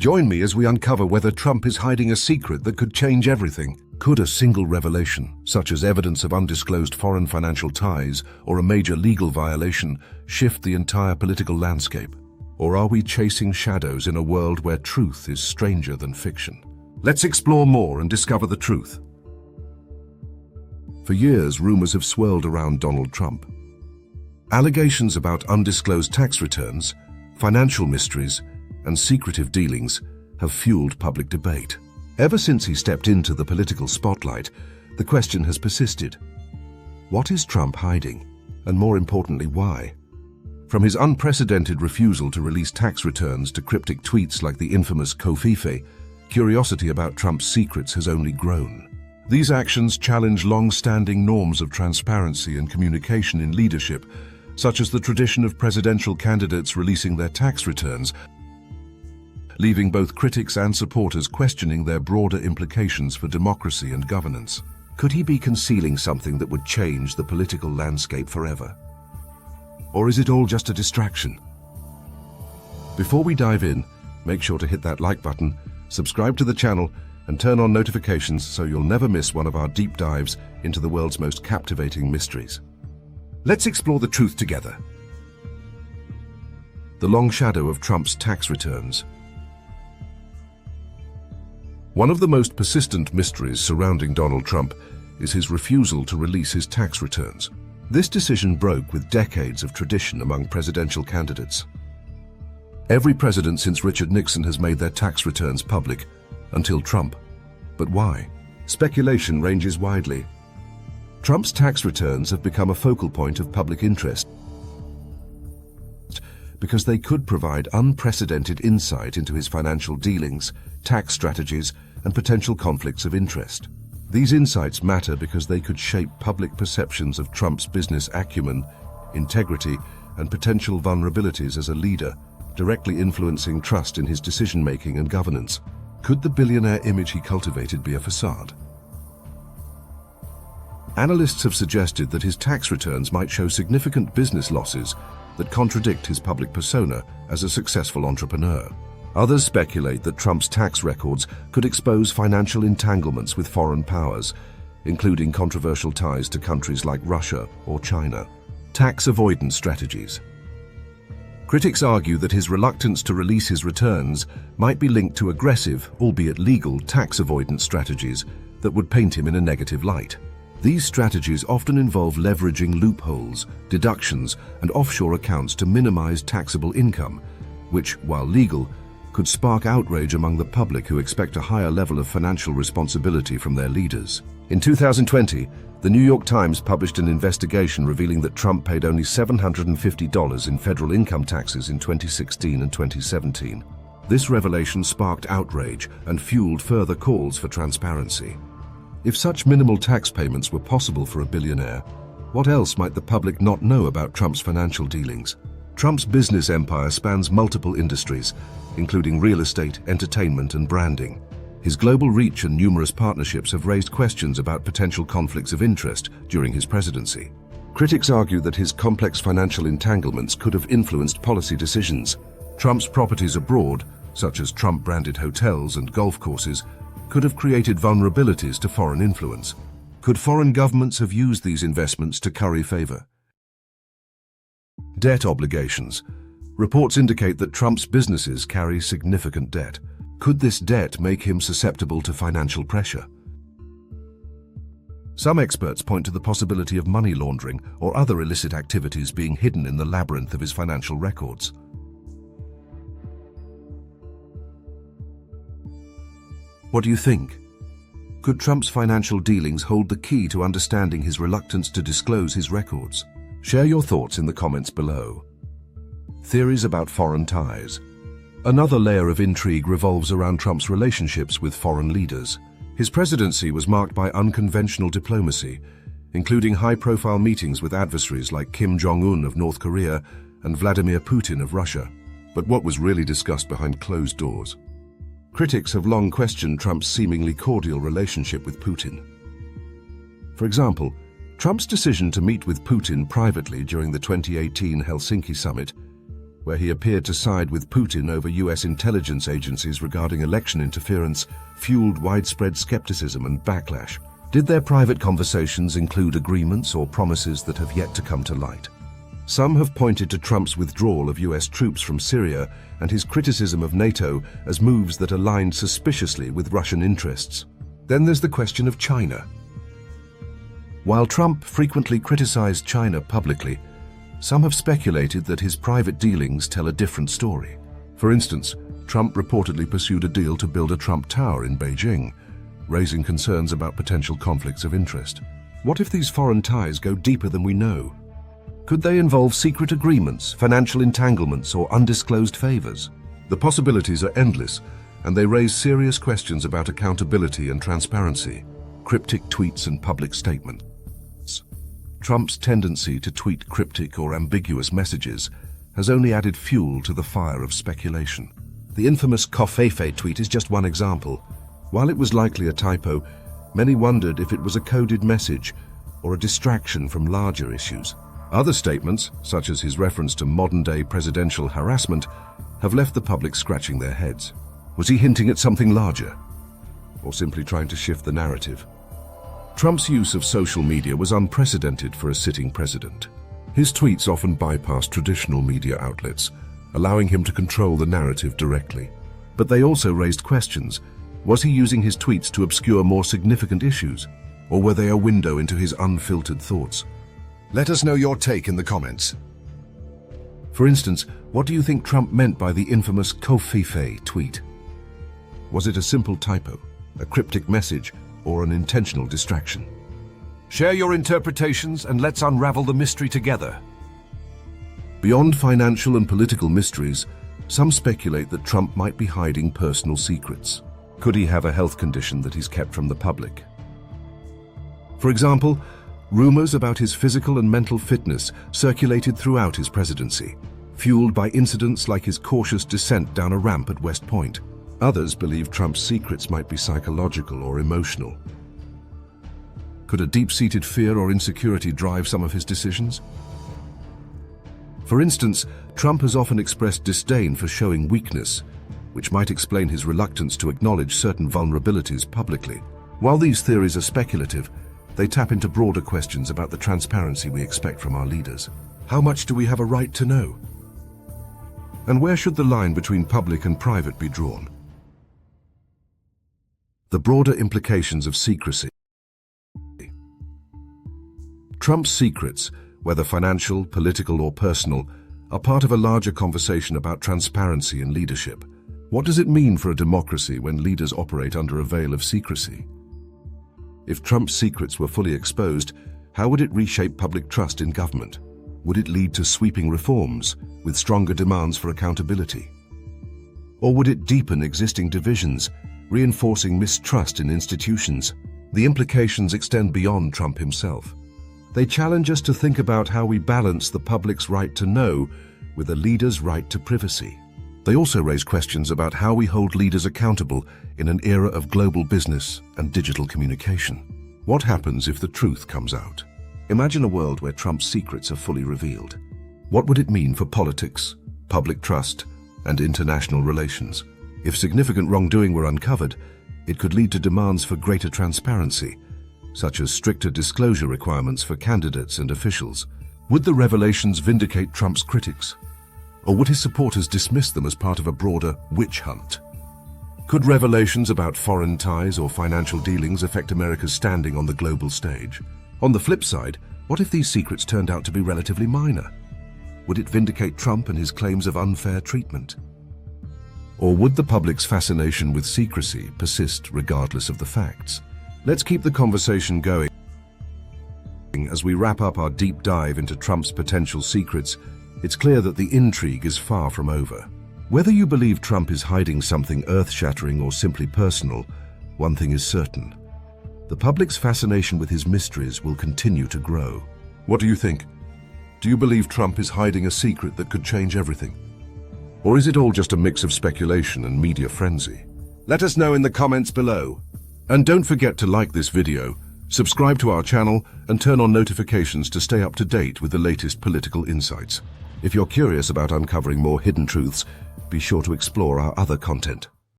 Join me as we uncover whether Trump is hiding a secret that could change everything. Could a single revelation, such as evidence of undisclosed foreign financial ties or a major legal violation, shift the entire political landscape? Or are we chasing shadows in a world where truth is stranger than fiction? Let's explore more and discover the truth. For years, rumors have swirled around Donald Trump. Allegations about undisclosed tax returns, financial mysteries, and secretive dealings have fueled public debate. Ever since he stepped into the political spotlight, the question has persisted. What is Trump hiding? And more importantly, why? From his unprecedented refusal to release tax returns to cryptic tweets like the infamous Kofife, curiosity about Trump's secrets has only grown. These actions challenge long-standing norms of transparency and communication in leadership, such as the tradition of presidential candidates releasing their tax returns, leaving both critics and supporters questioning their broader implications for democracy and governance. Could he be concealing something that would change the political landscape forever? Or is it all just a distraction? Before we dive in, make sure to hit that like button, subscribe to the channel, and turn on notifications so you'll never miss one of our deep dives into the world's most captivating mysteries. Let's explore the truth together. The long shadow of Trump's tax returns. One of the most persistent mysteries surrounding Donald Trump is his refusal to release his tax returns. This decision broke with decades of tradition among presidential candidates. Every president since Richard Nixon has made their tax returns public, until Trump. But why? Speculation ranges widely. Trump's tax returns have become a focal point of public interest because they could provide unprecedented insight into his financial dealings, tax strategies, and potential conflicts of interest. These insights matter because they could shape public perceptions of Trump's business acumen, integrity, and potential vulnerabilities as a leader, directly influencing trust in his decision-making and governance. Could the billionaire image he cultivated be a facade? Analysts have suggested that his tax returns might show significant business losses that contradict his public persona as a successful entrepreneur. Others speculate that Trump's tax records could expose financial entanglements with foreign powers, including controversial ties to countries like Russia or China. Tax avoidance strategies. Critics argue that his reluctance to release his returns might be linked to aggressive, albeit legal, tax avoidance strategies that would paint him in a negative light. These strategies often involve leveraging loopholes, deductions, and offshore accounts to minimize taxable income, which, while legal, could spark outrage among the public who expect a higher level of financial responsibility from their leaders. In 2020, the New York Times published an investigation revealing that Trump paid only $750 in federal income taxes in 2016 and 2017. This revelation sparked outrage and fueled further calls for transparency. If such minimal tax payments were possible for a billionaire, what else might the public not know about Trump's financial dealings? Trump's business empire spans multiple industries, including real estate, entertainment, and branding. His global reach and numerous partnerships have raised questions about potential conflicts of interest during his presidency. Critics argue that his complex financial entanglements could have influenced policy decisions. Trump's properties abroad, such as Trump-branded hotels and golf courses, could have created vulnerabilities to foreign influence. Could foreign governments have used these investments to curry favor? Debt obligations. Reports indicate that Trump's businesses carry significant debt. Could this debt make him susceptible to financial pressure? Some experts point to the possibility of money laundering or other illicit activities being hidden in the labyrinth of his financial records. What do you think? Could Trump's financial dealings hold the key to understanding his reluctance to disclose his records? Share your thoughts in the comments below. Theories about foreign ties. Another layer of intrigue revolves around Trump's relationships with foreign leaders. His presidency was marked by unconventional diplomacy, including high-profile meetings with adversaries like Kim Jong-un of North Korea and Vladimir Putin of Russia. But what was really discussed behind closed doors? Critics have long questioned Trump's seemingly cordial relationship with Putin. For example, Trump's decision to meet with Putin privately during the 2018 Helsinki summit where he appeared to side with Putin over US intelligence agencies regarding election interference, fueled widespread skepticism and backlash. Did their private conversations include agreements or promises that have yet to come to light? Some have pointed to Trump's withdrawal of US troops from Syria and his criticism of NATO as moves that aligned suspiciously with Russian interests. Then there's the question of China. While Trump frequently criticized China publicly, some have speculated that his private dealings tell a different story. For instance, Trump reportedly pursued a deal to build a Trump Tower in Beijing, raising concerns about potential conflicts of interest. What if these foreign ties go deeper than we know? Could they involve secret agreements, financial entanglements, or undisclosed favors? The possibilities are endless, and they raise serious questions about accountability and transparency, cryptic tweets and public statements. Trump's tendency to tweet cryptic or ambiguous messages has only added fuel to the fire of speculation. The infamous Covfefe tweet is just one example. While it was likely a typo, many wondered if it was a coded message or a distraction from larger issues. Other statements, such as his reference to modern-day presidential harassment, have left the public scratching their heads. Was he hinting at something larger, or simply trying to shift the narrative? Trump's use of social media was unprecedented for a sitting president. His tweets often bypassed traditional media outlets, allowing him to control the narrative directly. But they also raised questions. Was he using his tweets to obscure more significant issues, or were they a window into his unfiltered thoughts? Let us know your take in the comments. For instance, what do you think Trump meant by the infamous Covfefe tweet? Was it a simple typo, a cryptic message, or an intentional distraction? Share your interpretations and let's unravel the mystery together. Beyond financial and political mysteries, some speculate that Trump might be hiding personal secrets. Could he have a health condition that he's kept from the public? For example, rumors about his physical and mental fitness circulated throughout his presidency, fueled by incidents like his cautious descent down a ramp at West Point. Others believe Trump's secrets might be psychological or emotional. Could a deep-seated fear or insecurity drive some of his decisions? For instance, Trump has often expressed disdain for showing weakness, which might explain his reluctance to acknowledge certain vulnerabilities publicly. While these theories are speculative, they tap into broader questions about the transparency we expect from our leaders. How much do we have a right to know? And where should the line between public and private be drawn? The broader implications of secrecy. Trump's secrets, whether financial, political, or personal, are part of a larger conversation about transparency and leadership. What does it mean for a democracy when leaders operate under a veil of secrecy? If Trump's secrets were fully exposed, how would it reshape public trust in government? Would it lead to sweeping reforms with stronger demands for accountability? Or would it deepen existing divisions, reinforcing mistrust in institutions? The implications extend beyond Trump himself. They challenge us to think about how we balance the public's right to know with a leader's right to privacy. They also raise questions about how we hold leaders accountable in an era of global business and digital communication. What happens if the truth comes out? Imagine a world where Trump's secrets are fully revealed. What would it mean for politics, public trust, and international relations? If significant wrongdoing were uncovered, it could lead to demands for greater transparency, such as stricter disclosure requirements for candidates and officials. Would the revelations vindicate Trump's critics? Or would his supporters dismiss them as part of a broader witch hunt? Could revelations about foreign ties or financial dealings affect America's standing on the global stage? On the flip side, what if these secrets turned out to be relatively minor? Would it vindicate Trump and his claims of unfair treatment? Or would the public's fascination with secrecy persist regardless of the facts? Let's keep the conversation going. As we wrap up our deep dive into Trump's potential secrets, it's clear that the intrigue is far from over. Whether you believe Trump is hiding something earth-shattering or simply personal, one thing is certain. The public's fascination with his mysteries will continue to grow. What do you think? Do you believe Trump is hiding a secret that could change everything? Or is it all just a mix of speculation and media frenzy? Let us know in the comments below. And don't forget to like this video, subscribe to our channel, and turn on notifications to stay up to date with the latest political insights. If you're curious about uncovering more hidden truths, be sure to explore our other content.